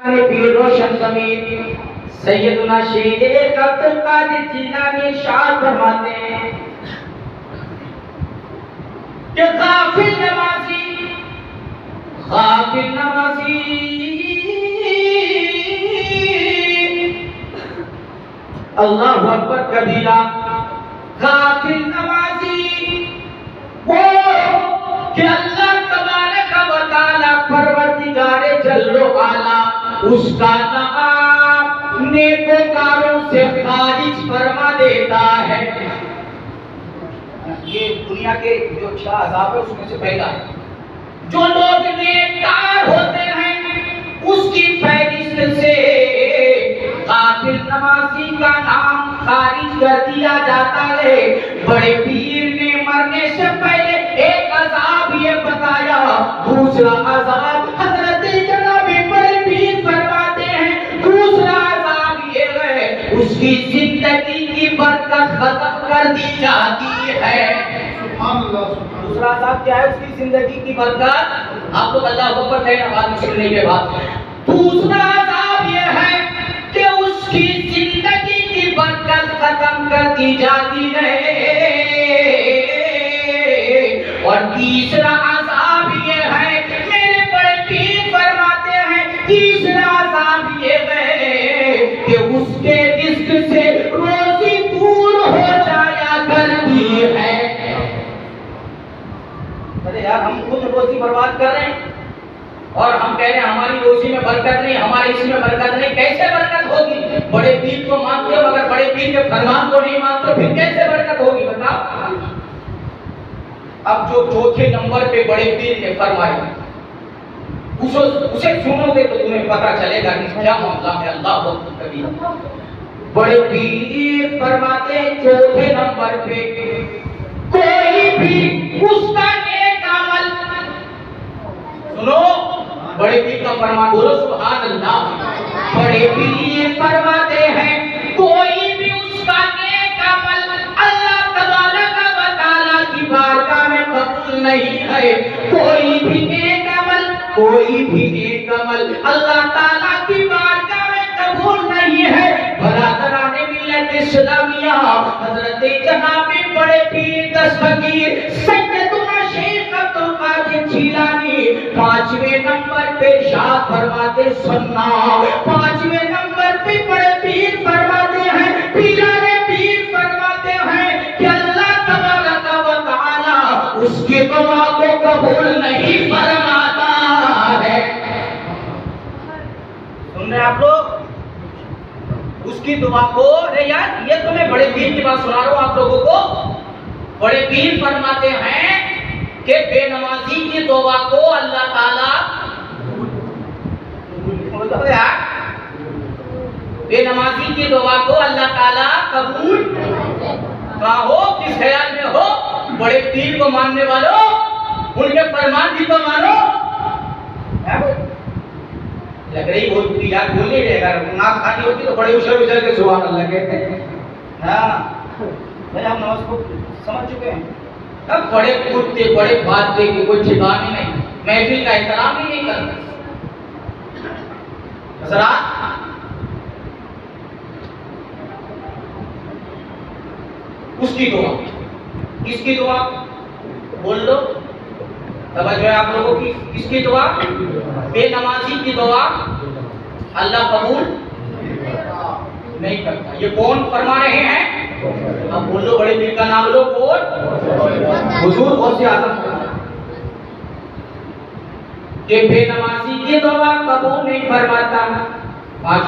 पीर रोशन ज़मीन सैयदुना शेख अब्दुल कादिर जिलानी शाह फरमाते हैं कि गाफिल नमाजी अल्लाहु अकबर कबीरा। गाफिल नमाजी वो कि अल्लाह तबारक व तआला परवरदिगारे जल्लो आला उसका नाम नेकोकारों से खारिज फरमा देता है। ये दुनिया के जो 6 अज़ाब है उसमें से पहला है। जो लोग नेककार होते हैं उसकी फहरिस्त से गाफिल नमाजी का नाम खारिज कर दिया जाता है। बड़े पीर ने मरने से पहले एक अज़ाब ये बताया, दूसरा अज़ाब हज़रत जनाब बड़े पीर फरमाते हैं, दूसरा अज़ाब ये है उसकी जिंदगी की बरकत खत्म कर दी जाती है। सुभान अल्लाह। दूसरा अज़ाब क्या है? उसकी जिंदगी की बरकत। आपको अल्लाह अकबर कहना बात मुश्किल नहीं है बात। दूसरा अज़ाब ये है कि उसकी जिंदगी की बरकत खत्म कर दी जाती है। और तीसरा अज़ाब ये है, मेरे बड़े पीर फरमाते हैं, तीसरा अज़ाब ये है कि उसके रिज़्क़ से रोज़ी दूर हो जाया करती है। अरे यार, हम खुद रोज़ी बर्बाद कर रहे हैं और हम कह रहे हैं हमारी रोज़ी में बरकत नहीं, हमारे इसमें बरकत नहीं। कैसे बरकत होगी? बड़े पीर को मानते हो मगर बड़े पीर के फरमान को नहीं मानते, फिर कैसे बरकत होगी बताओ? अब जो चौथे नंबर पे बड़े पीर ने फरमाया उसे सुनोगे तो तुम्हें पता चलेगा कि क्या मामला है। अल्लाह कबीर। बड़े पीर फरमाते चौथे नंबर पे कोई भी उसका नेक अमल, सुनो बड़े पीर का फरमान, बोलो सुभान अल्लाह। बड़े पीर फरमाते हैं कोई भी उसका नेक अमल अल्लाह तबारक व तआला की बारगाह में कबूल नहीं है। कोई भी नेक अमल अल्लाह ताला की बारगाह में कबूल नहीं है। बरादराने मिल्लत इस्लामिया, हजरत जनाब बड़े पीर दस्तगीर सैयदुना शेख अब्दुल कादिर जिलानी 5वें नंबर पे शाह फरमाते सुनना। 5वें नंबर पे बड़े पीर फरमाते हैं, पीराने पीर फरमाते हैं कि अल्लाह तबारक व तआला उसकी दुआ को कबूल नहीं फरमाता है। सुन रहे आप लोग? उसकी दुआ को, अरे यार ये तो मैं बड़े पीर की बात सुना रहा हूं आप लोगों को। बड़े पीर फरमाते हैं कि बेनमाजी की दुआ को अल्लाह ताला, यार बेनमाजी की दुआ को अल्लाह ताला कबूल का हो। किस ख्याल में हो? बड़े पीर को मानने वालों, उनके फरमान भी तो मानो। लग रही भोजपुरी यार, बोल नहीं रहेगा। नाक खाली होती तो बड़े उछल उछल के सुभान अल्लाह कहते हैं। हाँ भाई, हम नमाज को समझ चुके हैं। अब बड़े कुत्ते बड़े बात दे के कोई ठिकाना ही नहीं, महफिल का एहतराम ही नहीं करते। उसकी दुआ, किसकी दुआ बोल लो? तवज्जो है आप लोगों की। किसकी दुआ? बेनमाजी की दुआ अल्लाह कबूल नहीं करता। ये कौन फरमा रहे हैं? अब बोलो, बड़े पीर का नाम लो। कौन? हुजूर गौसे आज़म के बेनमाजी की दुआ कबूल नहीं फरमाता। 5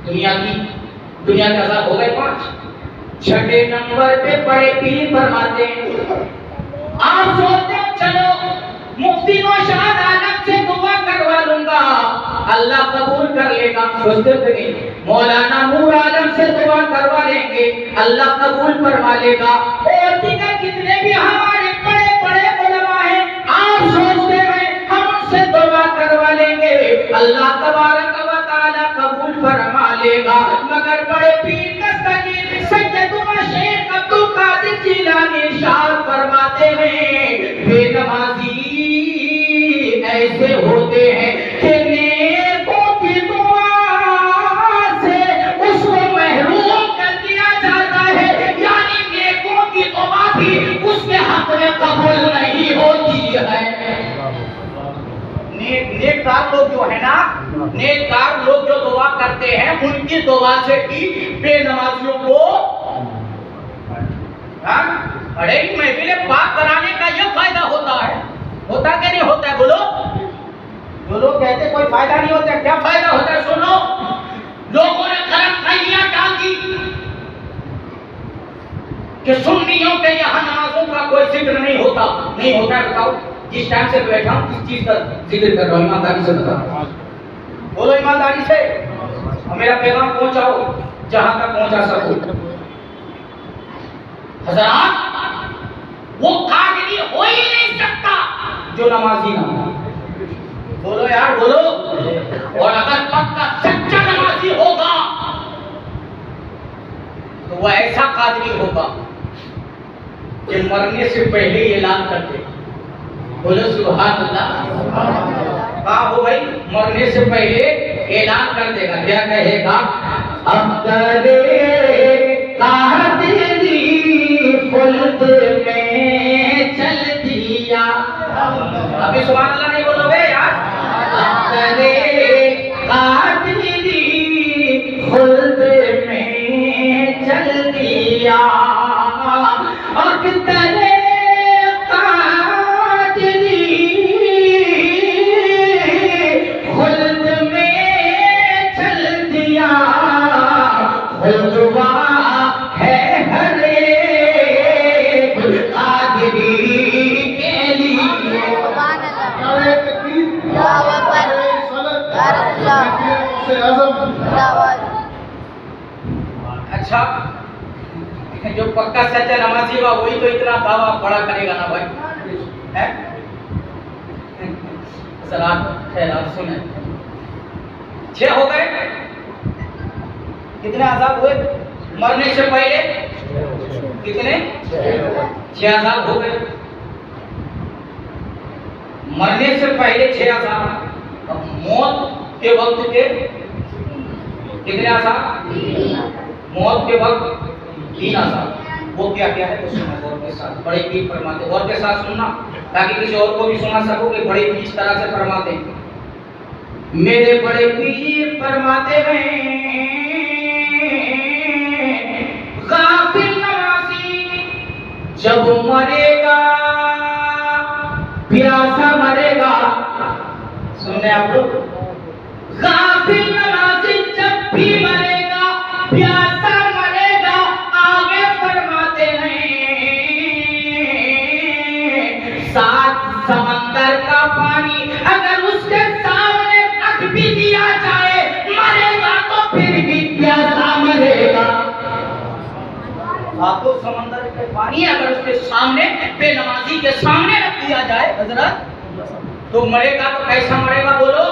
दुनिया के अज़ाब हो गए 5। 6ठे नंबर पे बड़े पीर फरमाते हैं, आप सोचते चलो मुफ्ती नौशाद आलम से दुआ करवा लूंगा अल्लाह कबूल कर लेगा, सोचते नहीं। मौलाना नूर आलम से दुआ करवा लेंगे अल्लाह कबूल फरमा लेगा। और दीगर जितने भी हमारे बड़े बड़े उलमा हैं, आप सोचते हैं हम उनसे दुआ करवा लेंगे अल्लाह तबारक व तआला कबूल फरमा लेगा। मगर बड़े पीर दस्तगीर सैयदुना शेख अब्दुल कादिर जिलानी शाह फरमाते हैं बेनमाजी ऐसे होते हैं कि नेकों की दुआ नेककार लोग जो दुआ करते हैं उनकी दुआ से भी बेनमाजियों को अरे महफिलें पाक कराने का यह फायदा होता है। होता कि नहीं होता है? बोलो। जो लोग कहते कोई फायदा नहीं होता, क्या फायदा होता है? सुनो, लोगों ने गलतफहमियां डाल दी कि सुन्नियों के यहाँ नमाजों का कोई जिक्र नहीं होता। नहीं होता है? बताओ। जिस टाइम से बैठा हूं किस चीज का जिक्र कर रहा हूं, ईमानदारी से बताओ। बोलो ईमानदारी से, और मेरा पैगाम पहुंचाओ जहां तक पहुंचा सको। हज़रात, वो कादरी हो ही नहीं सकता जो नमाजी ना हो। बोलो यार, बोलो। और अगर पक्का सच्चा नमाजी होगा तो वह ऐसा कादरी होगा कि मरने से पहले ही ऐलान कर दे। बोलो सुभान अल्लाह। कहा हो भाई, मरने से पहले ऐलान कर देगा। क्या कहेगा? अब खुल्द में चल दिया। अभी सुभान अल्लाह नहीं बोलोगे यार? खुल्द में चल दिया और तेरे कादरी खुल्द में चल दिया। खुल्दवा है हर एक कादरी के लिए। अच्छा, जो पक्का सच्चा नमाजी हुआ वही तो इतना दावा बड़ा करेगा ना भाई, है? खैर सुने, 6 हो गए। कितने अज़ाब हुए मरने से पहले? कितने? 6 अज़ाब हो गए। मरने से पहले 6 अज़ाब। अब मौत के वक्त के कितने अज़ाब? मौत के वक्त 3 अज़ाब। वो क्या क्या है तो सुनो गौर के साथ। बड़े पीर फरमाते, गौर के साथ सुनना ताकि किसी और को भी सुना सको कि बड़े पीर इस तरह से फरमाते हैं। मेरे बड़े पीर फरमाते हैं, गाफिल नमाज़ी जब मरेगा प्यासा मरेगा। सुनने आप लोग, गाफिल नमाज़ी जब भी मरेगा प्यासा मरेगा। आगे फरमाते हैं, 7 समंदर का पानी अगर उसके सामने रख भी दिया जाए मरेगा तो फिर भी प्यासा मरेगा। 7 समंदर के पानी अगर उसके सामने बेनमाजी के सामने रख दिया जाए हजरत तो मरेगा। तो कैसा मरेगा? बोलो।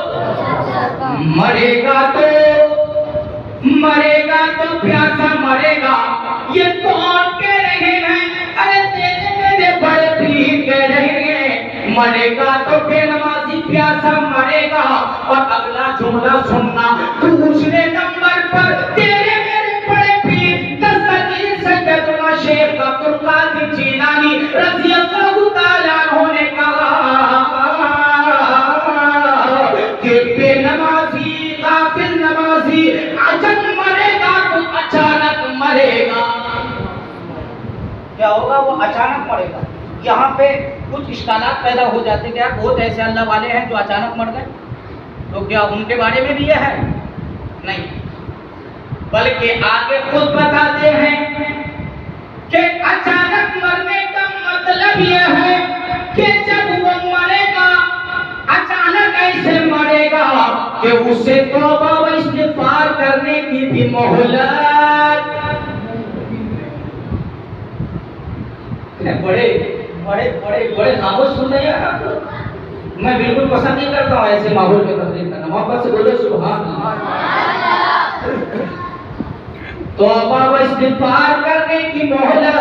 मरेगा तो प्यासा मरेगा। ये कौन कह रहे हैं? अरे तेरे मेरे बड़े पीर कह रहे हैं, मरेगा तो बेनमाजी प्यासा मरेगा। और अगला जुमला सुनना, दूसरे नंबर पर तेरे मेरे बड़े पीर दस्तगीर सैयदना शेख अब्दुल कादिर जीलानी रज़ी अल्लाहु ताला अन्हु ने कहा कि बेनमाजी गाफिल नमाजी अचानक मरेगा तो अचानक मरेगा। क्या होगा? वो अचानक मरेगा। यहाँ पे कुछ इश्कालात पैदा हो जाते। क्या बहुत ऐसे अल्लाह वाले हैं जो अचानक मर गए, तो क्या उनके बारे में भी यह है? नहीं, बल्कि आगे खुद बताते हैं कि अचानक मरने का मतलब यह है कि जब वो मरेगा अचानक ऐसे मरेगा कि उसे तौबा व इस्तिग़फ़ार करने की भी मोहलत। बड़े बड़े बड़े बड़े खामोश सुन रहे हैं आप लोग। मैं बिल्कुल पसंद नहीं करता हूँ ऐसे माहौल में तकलीफ करना। मोहब्बत से बोलो सुभान अल्लाह। तौबा व इस्तिग़फ़ार करने की मोहलत।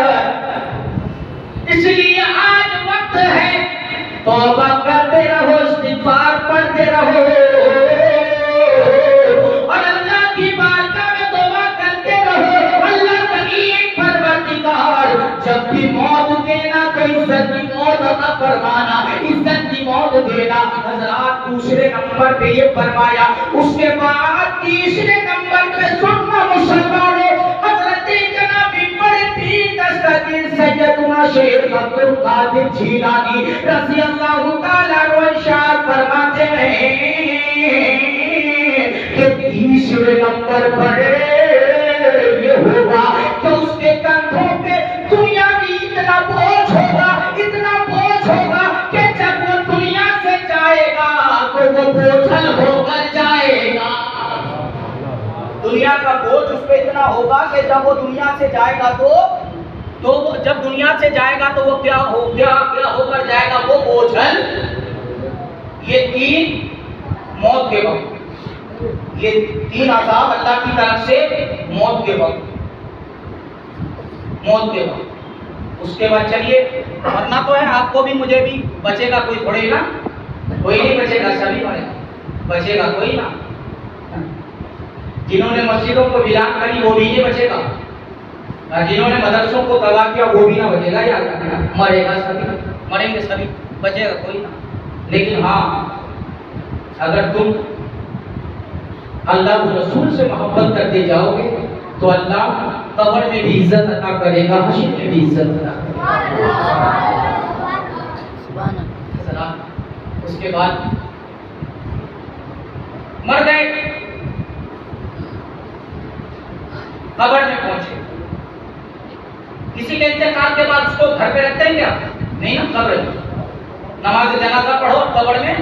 इसलिए आज वक्त है, तौबा करते रहो, इस्तिग़फ़ार पढ़ते रहो और अल्लाह की बारगाह में तौबा करते रहो। अल्लाह करीम परवरदिगार जब भी मौत देना तो इज्जत की मौत अता फरमाना, इज्जत की मौत देना। हज़रात दूसरे नंबर नंबर पे ये फरमाया। उसके बाद तीसरे नंबर पे सुन्ना मुसलमानों, हजरत जनाबी बड़े पीर दस्तगीर सैयदना शेख अब्दुल कादिर जीलानी रज़ी अल्लाह ताला अन्हु इरशाद फरमाते हैं कि तीसरे नंबर पर ये होगा तो उसके कंधों पे दुनिया की इतना बोझ होगा, इतना बोझ होगा कि जब वो दुनिया से जाएगा तो वो बोझल होकर जाएगा। दुनिया का बोझ उस पे इतना होगा कि जब वो दुनिया से जाएगा तो जब दुनिया से जाएगा तो वो क्या होकर जाएगा, वो बोझल। ये तीन मौत के वक्त, ये तीन अज़ाब अल्लाह की तरफ से मौत के वक्त, मौत के वक्त। उसके बाद चलिए, मरना तो है आपको भी मुझे भी, बचेगा कोई थोड़े ना, कोई नहीं बचेगा, सभी मरेगा, बचेगा कोई ना। जिन्होंने मस्जिदों को वीरान करी वो भी नहीं बचेगा, जिन्होंने मदरसों को तबाह किया वो भी ना बचेगा, याद रखना, मरेगा सभी, मरेंगे सभी, बचेगा कोई ना। लेकिन हाँ, अगर तुम अल्लाह और रसूल से मोहब्बत करते जाओगे तो अल्लाह कब्र में भी इज्जत अता करेगा, हश्र में भी इज्जत अता करेगा। उसके बाद मर गए, कब्र में पहुंचे, किसी के इंतकाल के बाद उसको घर पे रखते हैं क्या? नहीं ना, कब्र में नमाज जनाजा पढ़ो, कब्र में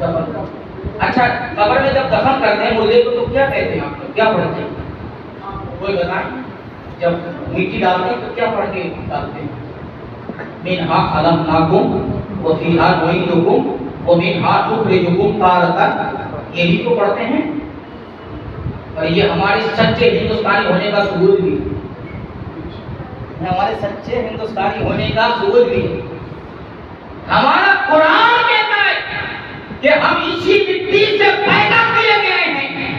दफन। अच्छा, कब्र में जब दफन करते हैं मुर्दे को तो क्या कहते हैं आप लोग, क्या पढ़ते हैं? कोई बताए? जब मिट्टी डालते हैं तो क्या पढ़ के डालते हैं? मिनहा खलक़नाकुम व फीहा नुईदुकुम व मिनहा नुखरिजुकुम तारतन, यही तो पढ़ते हैं। और ये हमारे सच्चे हिंदुस्तानी होने का सबूत भी, हमारे सच्चे हिंदुस्तानी होने का सबूत भी। हमारा कुरान कहता है कि हम इसी मिट्टी से पैदा किए गए हैं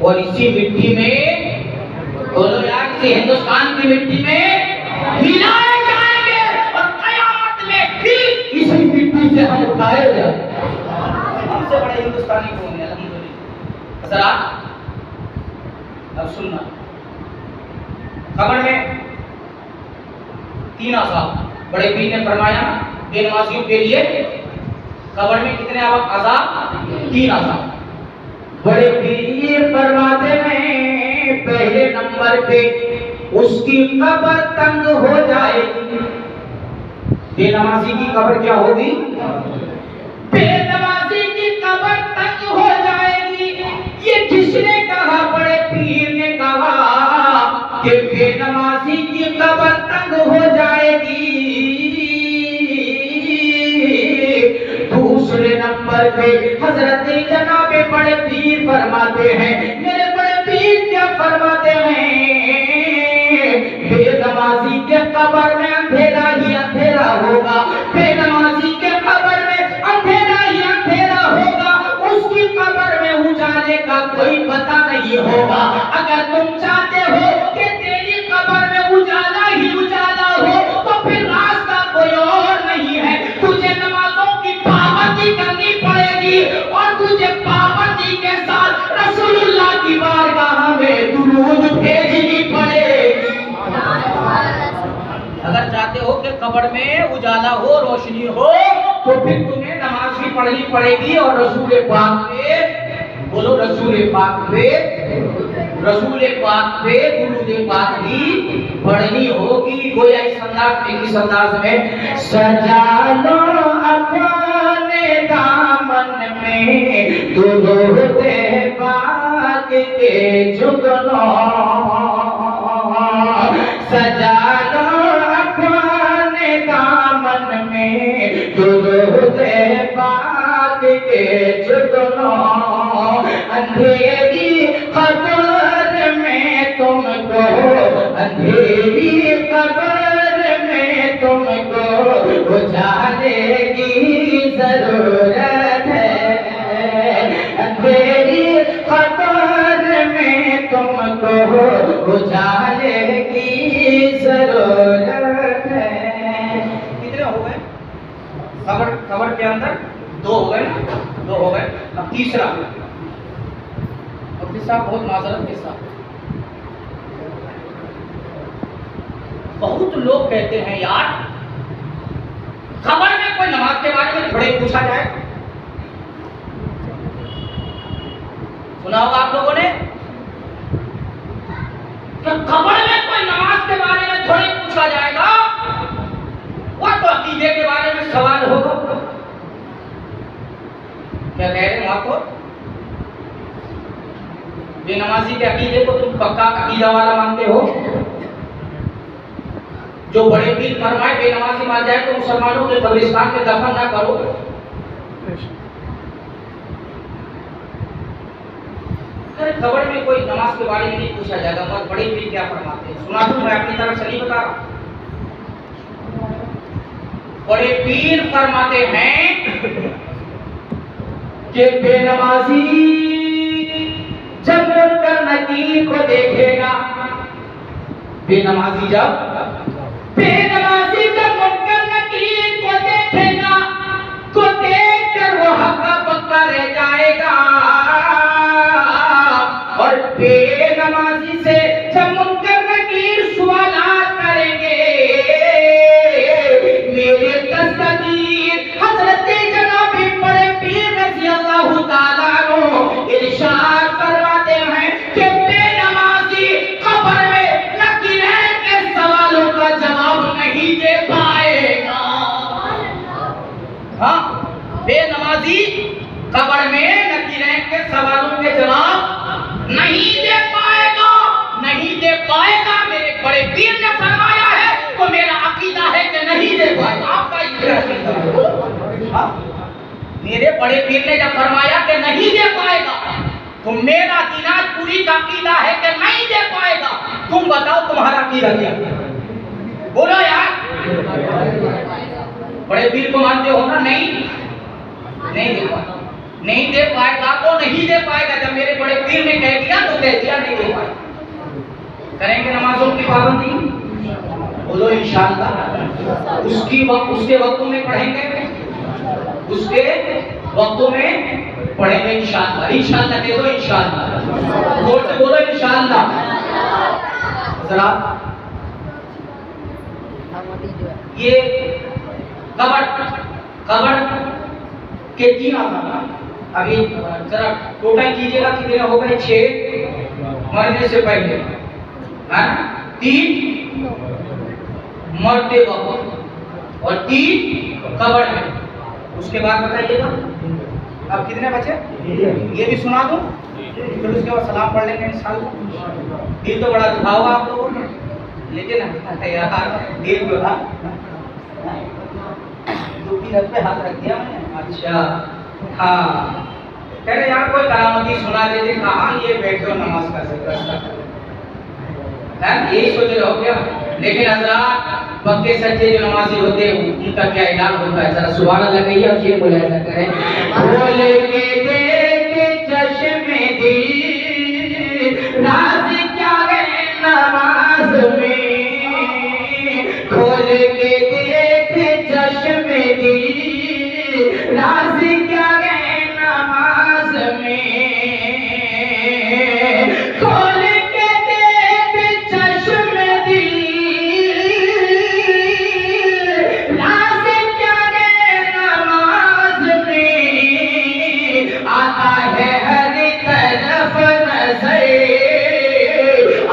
और इसी मिट्टी में, बोलो यार, इसी हिंदुस्तान की मिट्टी में मिलाए जाएंगे और कयामत में फिर इसी मिट्टी से हम उठाए जाएंगे। हमसे बड़े हिंदुस्तानी कौन है? अल्हम्दुलिल्लाह। जरा अब सुनना, कब्र में तीन अज़ाब, बड़े पीर ने फरमाया बेनमाजियों के लिए कब्र में कितने अज़ाब? तीन अज़ाब। बड़े पीर फरमाते हैं पहले नंबर पे उसकी कब्र तंग हो जाएगी। बेनमाजी की कब्र क्या होगी? बेनमाजी की कब्र तंग हो जाएगी। ये किसने कहा? बड़े पीर ने कहा कि बेनमाजी की कब्र तंग हो जाएगी। दूसरे नंबर पे हजरत जनाबे बड़े पीर फरमाते हैं, मेरे बड़े पीर क्या फरमाते हैं? बेनमाजी के कब्र में अंधेरा ही अंधेरा होगा, बेनमाजी के कब्र में अंधेरा ही अंधेरा होगा, उसकी कब्र में उजाले का कोई पता नहीं होगा। अगर तुम चाहते हो कि तेरी कब्र में उजाला ही उजाला हो तो फिर रास्ता कोई और नहीं है, तुझे नमाजों की पाबंदी करनी पड़ेगी और तुझे पाबंदी के साथ रसूलुल्लाह की बारगाह में दुरूद भेजनी पड़ेगी। अगर चाहते हो कि कब्र में उजाला हो, रोशनी हो, तो फिर तुम्हें नमाज भी पढ़नी पड़ेगी और रसूल पाक पे, बोलो रसूल पाक पे दुरूद पाक भी पढ़नी होगी। कोई इस अंदाज में सजा लो अपने दामन में दुरूद पाक के जुगनों, सजा लो अपने दामन में दुरूद पाक के जुगनों। अंधेरी कब्र में तुमको, अंधेरी कब्र में तुमको उजाले की जरूरत है, अंधेरी कब्र में तुमको उजाले की जरूरत है। कितने हो गए कब्र के अंदर? दो हो गए, दो हो गए। तीसरा और किस्सा बहुत माजरत किस्सा। बहुत लोग कहते हैं यार खबर में कोई नमाज के बारे में थोड़े पूछा जाए। सुना होगा आप लोगों ने कि खबर में कोई नमाज के बारे में थोड़े पूछा जाएगा, वह तो अकीदे के बारे में सवाल होगा। क्या कह रहे हैं वहां तो बेनमाजी के अकीदे को तुम पक्का अकीदा वाला मानते हो? जो बड़े पीर फरमाए बेनमाजी मान जाए तो मुसलमानों के कब्रिस्तान में दफन ना करो। खबर में कोई नमाज के बारे में नहीं पूछा जाएगा, मगर बड़े पीर क्या फरमाते हैं सुना दूं, मैं अपनी तरफ से नहीं बता रहा। बड़े पीर फरमाते हैं कि बेनमाजी जब मुनकर नकीर को देखेगा, बेनमाजी जब मुनकर नकीर को देखेगा तो देखकर वो हक्का पक्का रह जाएगा। और बेनमाजी से जब मुनकर नकीर सवालात करेंगे, मेरे तस्दीर हजरत जनाब बड़े पीर रज़ी अल्लाह ताला अन्हु इरशाद फरमाते हैं कि बेनमाजी कब्र में नकीरें के सवालों का जवाब नहीं दे पाएगा। हाँ, बेनमाजी कब्र में नकीरें के सवालों के जवाब नहीं दे पाएगा, नहीं दे पाएगा। मेरे बड़े पीर ने फरमाया है तो मेरा अकीदा है कि नहीं दे पाएगा। आपका अकीदा, मेरे बड़े पीर ने जब फरमाया कि नहीं दे पाएगा तो मेरा दिनाज पूरी का अकीदा है कि नहीं दे पाएगा। तुम बताओ तुम्हारा अकीदा क्या? बोलो यार, बड़े पीर को मानते हो ना? नहीं दे पाएगा, नहीं दे पाएगा तो नहीं दे पाएगा। जब मेरे बड़े पीर ने कह दिया तो कह दिया, नहीं दे पाएगा। करेंगे नमाजों की पाबंदी? बोलो इंशाअल्लाह। उसके वक्तों में पढ़ेंगे, उसके वक्तों में पढ़ेंगे इंशाअल्लाह। इंशाअल्लाह कह दो, इंशाअल्लाह जोर से बोलो इंशाअल्लाह। जरा ये कब्र के 3 आसान, अभी जरा टोटल कीजिएगा कितने हो गए? 6 मरने से पहले, 3 मरते वक्त और 3 कब्र में। उसके बाद बताइएगा अब कितने बचे? ये भी सुना दूं, फिर उसके बाद सलाम पढ़ लेंगे इंशाअल्लाह। दिल तो बड़ा दुखा होगा आप लोगों ने, लेकिन यार दिल दुखा 2-3 हाथ पे हाथ रख दिया मैंने। अच्छा हाँ, कह रहे यार कोई करामती सुना देते। कहाँ ये बैठे हो नमाज का जिक्र है, यही सोच रहे हो क्या? लेकिन हजरात पक्के सच्चे जो नमाजी होते हैं उनका क्या ऐलान होता है? जरा सुभान अल्लाह कहिए और शेर बोला ऐसा करें। खोल के देख चश्मे दी राज क्या है नमाज में, खोल के देख चश्मे दी राज क्या है नमाज में, खोल के देख चश्मे दी राज क्या है नमाज में, आता है हर तरफ नजर,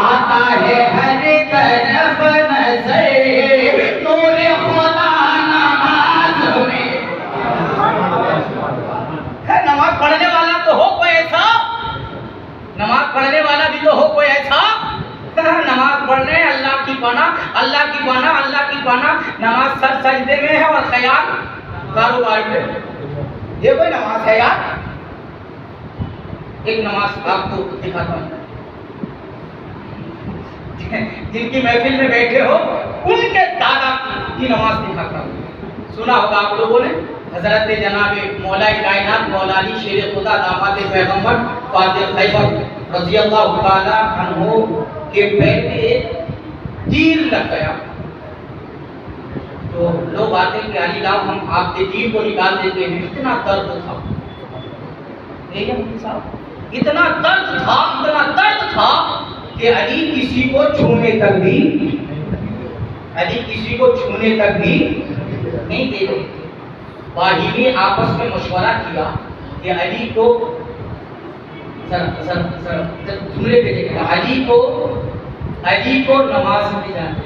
आता है हर तरफ नजर, नूर खुदा नमाज में। नमाज पढ़ने वाला तो हो कोई ऐसा, नमाज पढ़ने वाला भी तो हो कोई ऐसा। नमाज पढ़ने अल्लाह की पनाह, अल्लाह की पनाह, अल्लाह की पनाह। नमाज सर सजदे में है और ख्याल कारोबार में। ये कोई नमाज है यार? एक नमाज आपको दिखाता हूँ, जिनकी महफिल में बैठे हो उनके दादा की नमाज दिखाता हूँ। सुना होगा आप लोगों ने, हजरत जनाब मौला कायनात मौला अली शेर खुदा दामाद पैगंबर फातिह खैबर रज़ी अल्लाह ताला अन्हु के पैर में एक तीर लग गया। तो लोग आते हैं कि अली लाओ हम आपके तीर को निकाल देते हैं। इतना दर्द था, ये मुफ्ती साहब, इतना दर्द था कि अली किसी को छूने तक भी नहीं दे रहे थे। बाही ने आपस में मशवरा किया कि अली को जुमले पे देखा, अली को नमाज में जाने।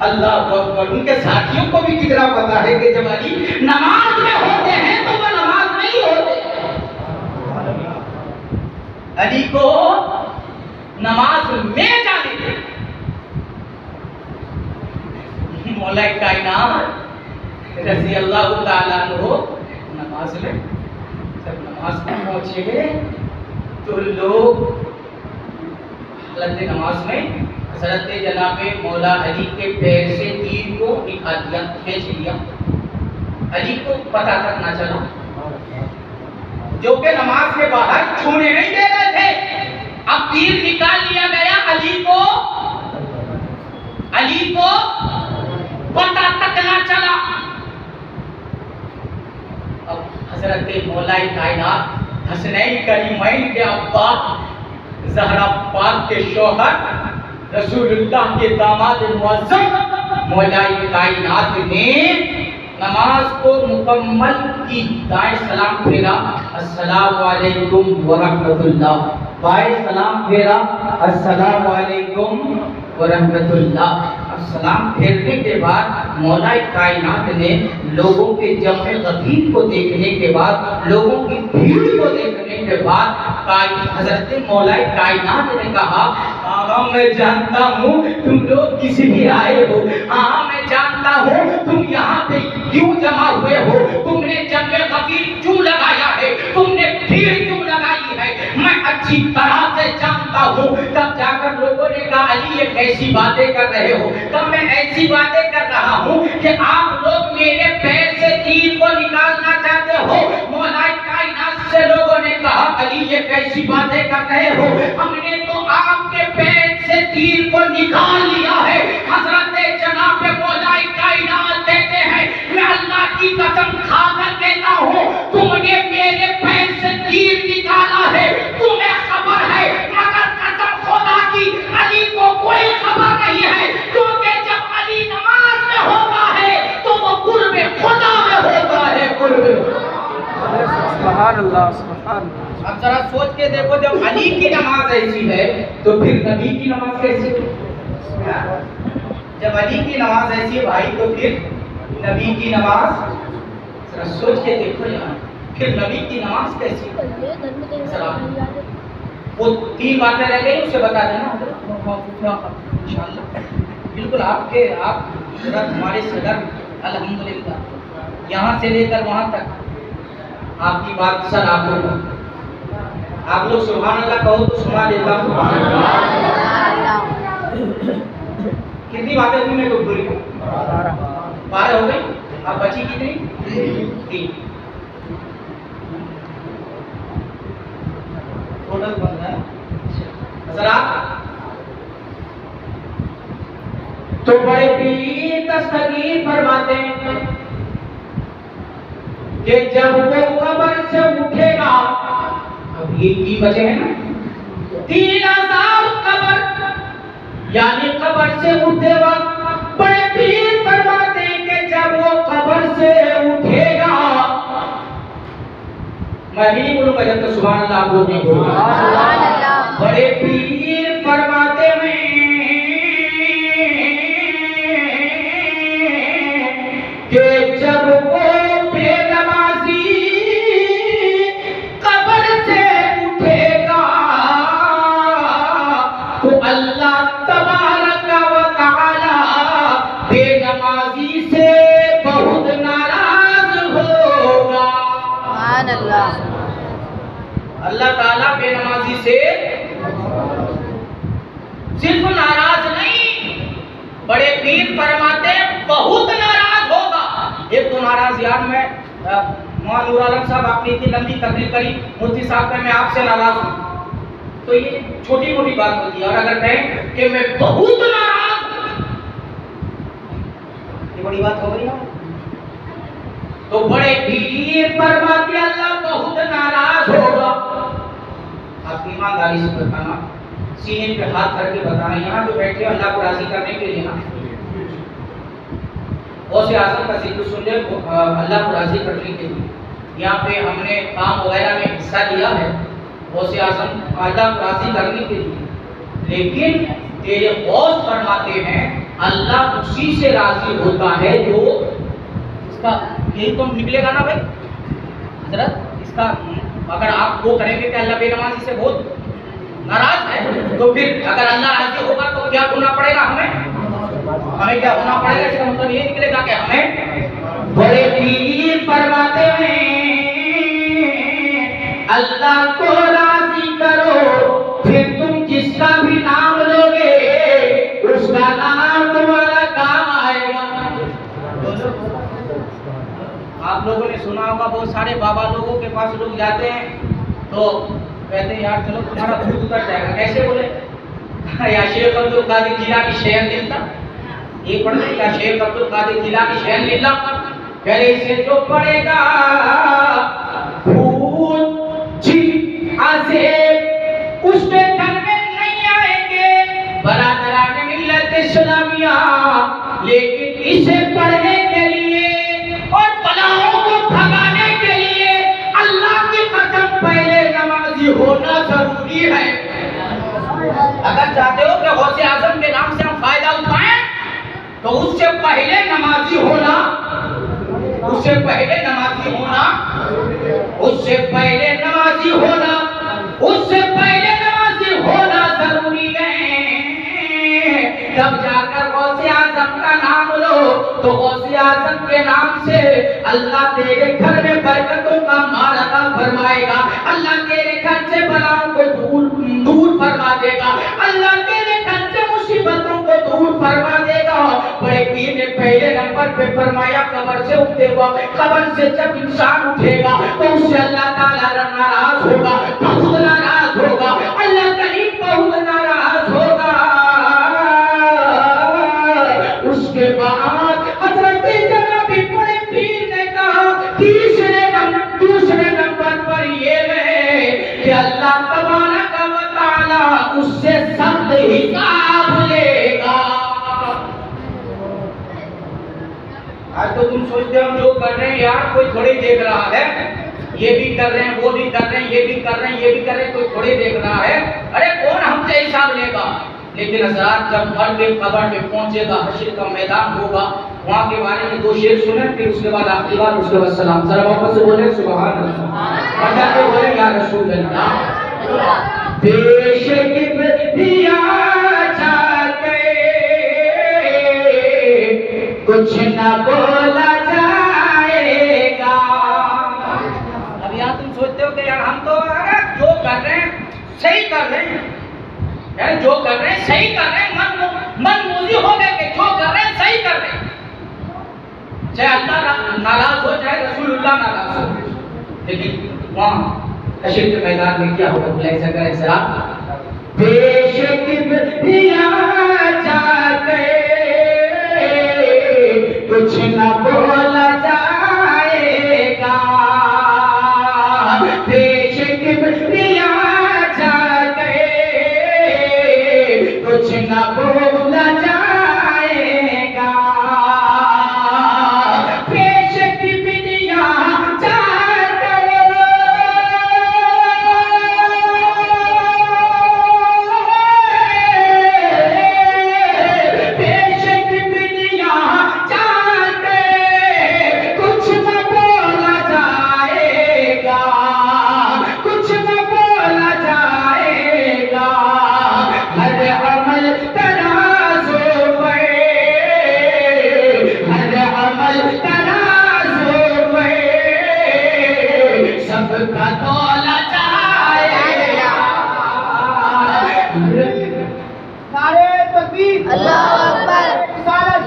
अल्लाह अकबर। उनके साथियों को भी कितना पता है कि जब अली नमाज में होते हैं तो वो नमाज नहीं होते। अली को नमाज में जाने दे। मौला कायनात रज़ी अल्लाह ताला अन्हु नमाज में, जब नमाज में पहुंचे तो लोग हालत नमाज में हज़रत जनाबे मौला अली के पैर से तीर को निकाल दिया, खींच लिया। अली को पता तक ना चला, जो कि नमाज के बाहर छूने नहीं दे रहे थे। अब तीर निकाल लिया गया, अली को पता तक ना चला। अब हज़रत मौला कायनात हसनैन करीमैन के अब्बा, ज़हरा पाक के शौहर, रसूलुल्लाह के दामाद मुअज़्ज़म मौला कायनात ने नमाज को मुकम्मल की। दाएं सलाम फेरा, अस्सलामु अलैकुम व रहमतुल्लाह। बाएं सलाम फेरा, अस्सलामु अलैकुम व रहमतुल्लाह। अब सलाम फेरने के बाद मौला कायनात ने लोगों के जमे गफीर को देखने के बाद, लोगों की भीड़ को देखने के बाद हज़रत मौला कायनात ने कहा, हाँ मैं जानता हूँ तुम लोग किस लिए आए हो। हाँ मैं जानता हूँ तुम यहाँ पे क्यों जमा हुए हो। तुमने जमे गफीर क्यों लगाया है, तुमने भीड़ क्यों लगाई है, मैं अच्छी तरह से जानता हूँ। तब जाकर लोगों ने कहा, अली ये कैसी बातें कर रहे हो। तब मैं ऐसी बातें कर रहा हूँ कि आप लोग मेरे पैर से तीर को निकालना चाहते हो। मौला कायनात से लोगों ने कहा, अली ये कैसी बातें कर रहे हो, हमने तो आपके पैर से तीर को निकाल लिया है। हज़रत जनाब मौला कायनात कहते हैं, मैं अल्लाह की कसम खाकर कहता हूँ तुमने मेरे पैर से तीर निकाला है, तुम्हें खबर है, मगर कसम खुदा की अली को कोई खबर नहीं है। क्योंकि जब अली नमाज में होता है तो वो कुर्बे खुदा में होता है, कुर्बे। सुभान अल्लाह, सुभान अल्लाह। अब जरा सोच के देखो, जब अली की नमाज ऐसी है तो फिर नबी की नमाज कैसी है? जब अली की नमाज ऐसी है भाई, तो फिर नबी की नमाज जरा सोच के देखो यार, फिर नबी की नमाज कैसी है? वो 3 बातें रह गई, उसे बता देना इंशाअल्लाह। बिल्कुल आप हमारे सदर अल्हम्दुलिल्लाह, यहाँ से लेकर वहाँ तक आपकी बात सर आप लोग सुभान अल्लाह कहो तो सुना देता हूँ। कितनी बातें तुमने को पूरी? 12 हो गई। अब बची कितनी? 3 टोटल बन रहा है। तो बड़े पीर दस्तगीर फरमाते हैं कि जब वो कब्र से उठेगा, अब ये 3 बचे हैं ना, 3000 कब्र, यानी कब्र से उठे वक्त बड़े पीर फरमाते हैं कि जब वो कब्र से उठेगा, मैं नहीं बोलूंगा जब तक सुभान अल्लाह आप लोग नहीं बोलोगे। बड़े पीर फरमाते हैं कि जब वो बेनमाजी कब्र से उठेगा तो अल्लाह तबारक व तआला बेनमाजी से बहुत नाराज होगा। सुभान अल्लाह। अल्लाह ताला बेनमाजी से सिर्फ नाराज नहीं, बड़े पीर फरमाते बहुत नाराज होगा। एक तो नाराज यार, मैं नूर आलम साहब आपने इतनी लंबी तकरीर करी, मुफ्ती साहब मैं आपसे नाराज हूँ, तो ये छोटी मोटी बात होती है। और अगर कहें कि मैं बहुत नाराज हूँ, ये बड़ी बात हो गई ना। तो बड़े पीर फरमाते अल्लाह बहुत नाराज होगा। आप ईमानदारी से बताना, सीने पे हाथ करके बताना, यहाँ जो बैठे अल्लाह को राजी करने के लिए ना, गौसे आजम का जिक्र सुन ले अल्लाह को राजी करने के लिए। यहाँ पे हमने काम वगैरह में हिस्सा लिया है गौसे आजम अल्लाह को राजी करने के लिए, लेकिन तेरे गौस फरमाते हैं अल्लाह उसी से राजी होता है जो इसका, यही तो निकलेगा ना भाई हजरत, इसका अगर आप वो करेंगे कि अल्लाह बेनमाजी से बहुत नाराज है, तो फिर अगर अल्लाह राजी होगा तो क्या होना पड़ेगा हमें क्या होना पड़ेगा? इसका मतलब ये निकलेगा कि हमें बड़े पीर फरमाते हैं अल्लाह को राजी करो, फिर तुम जिसका भी नाम लोगे उसका नाम तुम्हारा काम आएगा। आप लोगों ने सुना होगा बहुत सारे बाबा लोगों के पास लोग जाते हैं तो कहते हैं यार चलो तुम्हारा भूत उतर जाएगा। कैसे बोले? या शेख अब्दुल कादिर जिलानी शहर मिलता, ये पढ़ ले, या शेख अब्दुल कादिर जिलानी शहर मिलता, पहले इसे जो पढ़ेगा भूत जी आसे उसके घर में नहीं आएंगे बरादरान मिल्लत इस्लामिया, लेकिन इसे पढ़ने के लिए और बलाओं को भगाने के लिए अल्लाह की कसम पहले नमाजी होना जरूरी है। अगर चाहते हो कि गौसे आजम के नाम से हम फायदा उठाएं तो उससे पहले नमाजी होना, उससे पहले नमाजी होना, उससे पहले नमाजी होना, उससे पहले नमाजी होना जरूरी है। तब जाकर गौसे आजम का नाम लो तो गौसे आजम के नाम से अल्लाह तेरे घर में बरकतों का मारा फरमाएगा, अल्लाह तेरे घर से बलाओं को दूर फरमा देगा, अल्लाह तेरे घर से मुसीबतों को दूर फरमा देगा। बड़े पीर ने पहले नंबर पे फरमाया कब्र से उठेगा, कब्र से जब इंसान उठेगा तो उससे अल्लाह ताला नाराज होगा, बहुत नाराज होगा, अल्लाह करीम बहुत नाराज होगा। उसके बाद हजरत जनाबी बड़े पीर ने कहा दूसरे नंबर पर ये है कि अल्लाह तबारक व तआला उससे सख्त हिसाब लेगा। आज तो तुम सोचते हो हम जो कर रहे हैं यार कोई थोड़ी देख रहा है, ये भी कर रहे हैं वो भी कर रहे हैं, ये भी कर रहे हैं ये भी कर रहे हैं, कोई थोड़ी देख रहा है, अरे कौन हमसे हिसाब लेगा? लेकिन हज़रात जब मर के कब्र में पहुंचेगा, हश्र का मैदान होगा, वहां के बारे में दो शेर सुने, फिर उसके बाद आखिरी बात, उसके बाद सलाम। जरा वापस से बोले सुभान अल्लाह, बचा के बोले या रसूल अल्लाह। बेशक दिया जाते कुछ न बोला जाएगा। अब यार तुम सोचते हो कि यार हम तो जो कर रहे हैं सही कर रहे हैं, जो कर रहे हैं सही कर रहे हैं, मन मूजी हो गए कि जो कर रहे हैं सही कर रहे हैं, चाहे अल्लाह नाराज हो चाहे रसूलुल्लाह नाराज हो। लेकिन वहाँ हश्र के मैदान में क्या होगा? बुलाई सकर जरा बेशक दिया जाते कुछ न बोला जाएगा, बेशक दिया जाते कुछ न बोला जाएगा, बेशक दिया जाते बेशक दिया जाते कुछ न बोला जाएगा, कुछ न बोला जाएगा। हर अमल तराजू पे, हर अमल तराजू पे सबका तौला जाएगा। नारे तकबीर, अल्लाहू अकबर,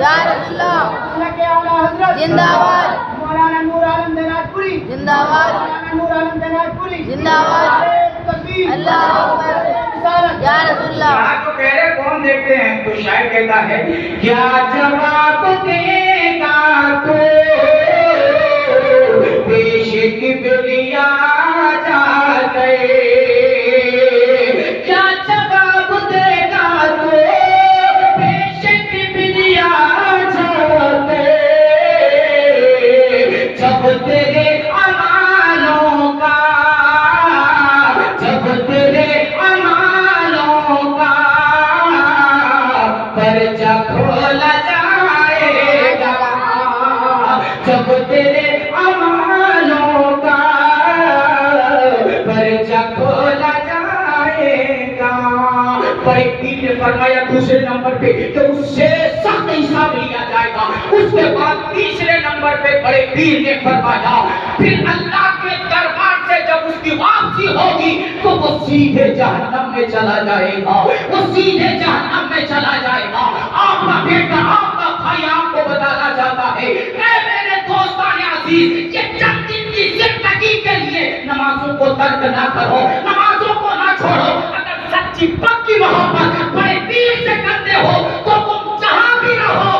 या रसूलल्लाह, अल्लाह के आला हजरत जिंदाबाद, मौलाना नूर आलम देनाजपुरी जिंदाबाद, मौलाना नूर आलम देनाजपुरी जिंदाबाद, नारे तकबीर, अल्लाहू अकबर, या रसूलल्लाह। यहाँ तो कह रहे कौन देखते हैं? तो शायद कहता है क्या जवाब देगा तो किबरिया जाते क्या जवाब देगा तो पेश किबरिया जाते जब तेरे अमालों का जब तेरे अमालों का पर्चा खोला जाएगा जब तेरे अमालों का पर्चा खोला जाएगा। पर एक पीर ने फरमाया दूसरे नंबर पे तो उससे सख्त हिसाब लिया जाएगा। उसके बाद तीसरे नंबर पे बड़े पीर ने फरमाया फिर अल्लाह के दरबार से जब उसकी वापसी होगी तो वो सीधे जहन्नम में चला जाएगा, वो सीधे जहन्नम में चला जाएगा। आपका बेटा आपका भाई आपको बताना चाहता है ऐ मेरे दोस्तान अजीज, ये चंद दिन की जिंदगी के लिए नमाजों को तर्क ना करो, नमाजों को ना छोड़ो। अगर सच्ची पक्की मोहब्बत बड़े पीर से करते हो तो तुम जहां भी रहो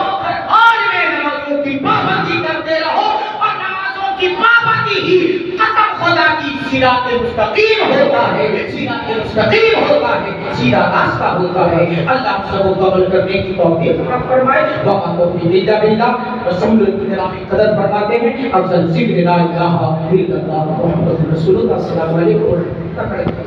और में नमाजों की पाबंदी करते रहो और नमाजों की पाबंदी ही कसम खुदा की सिरात मुस्तकीम होता है, सिरात मुस्तकीम होता है, सीधा रास्ता होता है। अल्लाह सबको कबूल करने की तौफीक अता फरमाए। वक़्त तौफीक इल्ला बिल्लाह। रसूलुल्लाह की नाम कदर फरमाते हैं अफजल जिक्र ला इलाहा इल्लल्लाह मुहम्मदुर रसूलुल्लाह सल्लल्लाहु अलैहि वसल्लम।